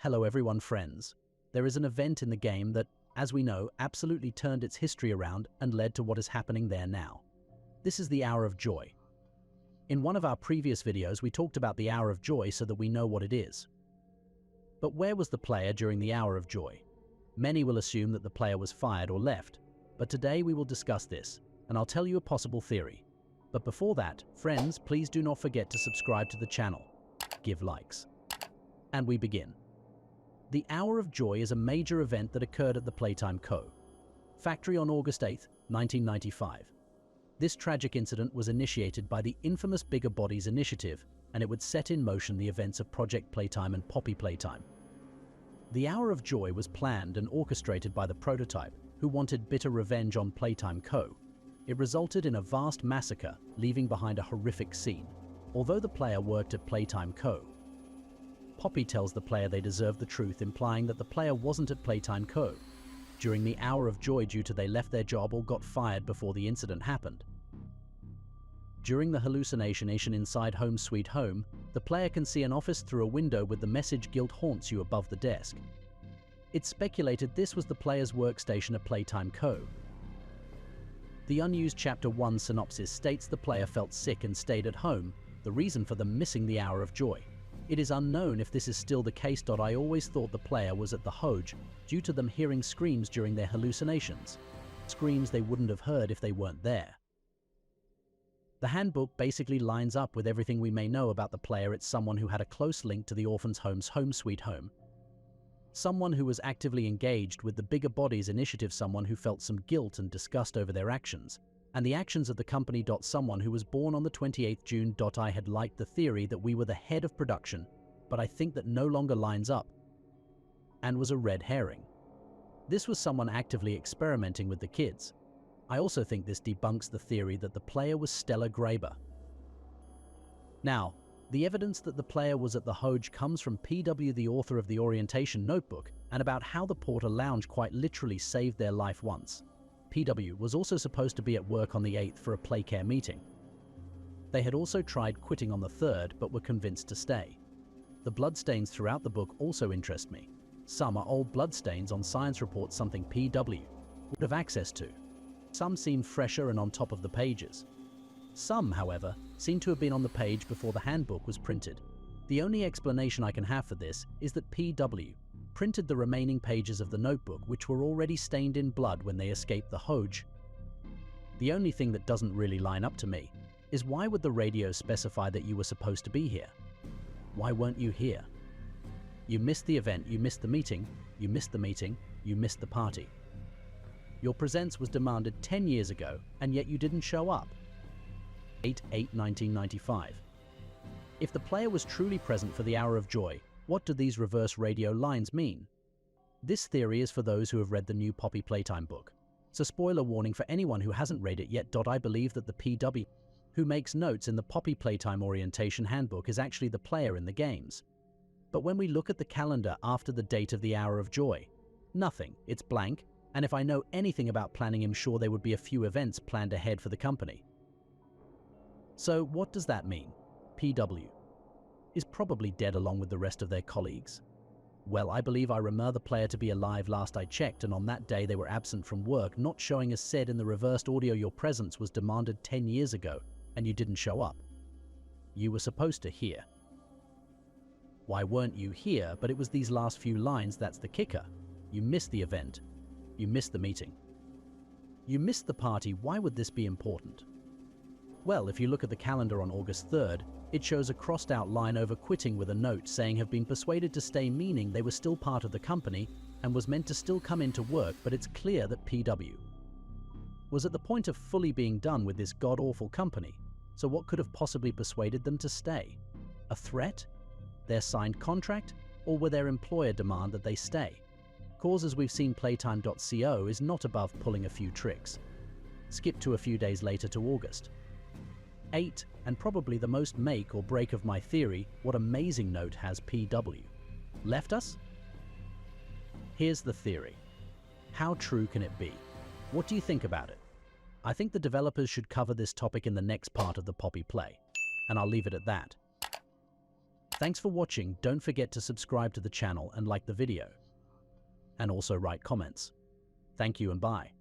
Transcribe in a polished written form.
Hello everyone, friends. There is an event in the game that, as we know, absolutely turned its history around and led to what is happening there now. This is the Hour of Joy. In one of our previous videos, we talked about the Hour of Joy so that we know what it is. But where was the player during the Hour of Joy? Many will assume that the player was fired or left, but today we will discuss this, and I'll tell you a possible theory. But before that, friends, please do not forget to subscribe to the channel. Give likes. And we begin. The Hour of Joy is a major event that occurred at the Playtime Co. factory on August 8, 1995. This tragic incident was initiated by the infamous Bigger Bodies initiative, and it would set in motion the events of Project Playtime and Poppy Playtime. The Hour of Joy was planned and orchestrated by the Prototype, who wanted bitter revenge on Playtime Co. It resulted in a vast massacre, leaving behind a horrific scene. Although the player worked at Playtime Co., Poppy tells the player they deserve the truth, implying that the player wasn't at Playtime Co. during the Hour of Joy due to they left their job or got fired before the incident happened. During the hallucination inside Home Sweet Home, the player can see an office through a window with the message "Guilt haunts you" above the desk. It's speculated this was the player's workstation at Playtime Co. The unused Chapter 1 synopsis states the player felt sick and stayed at home, the reason for them missing the Hour of Joy. It is unknown if this is still the case. I always thought the player was at the Hoge due to them hearing screams during their hallucinations. Screams they wouldn't have heard if they weren't there. The handbook basically lines up with everything we may know about the player. It's someone who had a close link to the orphan's home's Home Sweet Home. Someone who was actively engaged with the Bigger Bodies initiative, someone who felt some guilt and disgust over their actions, and the actions of the company. Someone who was born on the 28th June. I had liked the theory that we were the head of production, but I think that no longer lines up and was a red herring. This was someone actively experimenting with the kids. I also think this debunks the theory that the player was Stella Graber. Now, the evidence that the player was at the Hoge comes from PW, the author of the Orientation Notebook, and about how the Porter Lounge quite literally saved their life once. PW was also supposed to be at work on the 8th for a Playcare meeting. They had also tried quitting on the 3rd, but were convinced to stay. The bloodstains throughout the book also interest me. Some are old bloodstains on science reports, something PW would have access to. Some seem fresher and on top of the pages. Some, however, seem to have been on the page before the handbook was printed. The only explanation I can have for this is that PW printed the remaining pages of the notebook, which were already stained in blood when they escaped the Hoge. The only thing that doesn't really line up to me is why would the radio specify that you were supposed to be here? Why weren't you here? You missed the event, you missed the meeting, you missed the meeting, you missed the party. Your presence was demanded 10 years ago, and yet you didn't show up. 8/8/1995. If the player was truly present for the Hour of Joy, what do these reverse radio lines mean? This theory is for those who have read the new Poppy Playtime book. So spoiler warning for anyone who hasn't read it yet. I believe that the PW who makes notes in the Poppy Playtime Orientation Handbook is actually the player in the games. But when we look at the calendar after the date of the Hour of Joy, nothing, it's blank, and if I know anything about planning, I'm sure there would be a few events planned ahead for the company. So what does that mean? PW is probably dead along with the rest of their colleagues. Well, I believe I remember the player to be alive last I checked, and on that day they were absent from work, not showing as said in the reversed audio. Your presence was demanded 10 years ago, and you didn't show up. You were supposed to hear. Why weren't you here? But it was these last few lines that's the kicker. You missed the event. You missed the meeting. You missed the party. Why would this be important? Well, if you look at the calendar on August 3rd, it shows a crossed out line over quitting with a note saying have been persuaded to stay, meaning they were still part of the company and was meant to still come into work, but it's clear that PW was at the point of fully being done with this god-awful company. So what could have possibly persuaded them to stay? A threat? Their signed contract? Or were their employer demand that they stay? Cause, as we've seen, Playtime.co is not above pulling a few tricks. Skip to a few days later to August 8, and probably the most make or break of my theory, what amazing note has PW left us? Here's the theory. How true can it be? What do you think about it? I think the developers should cover this topic in the next part of the Poppy Play, and I'll leave it at that. Thanks for watching. Don't forget to subscribe to the channel and like the video. And also write comments. Thank you and bye.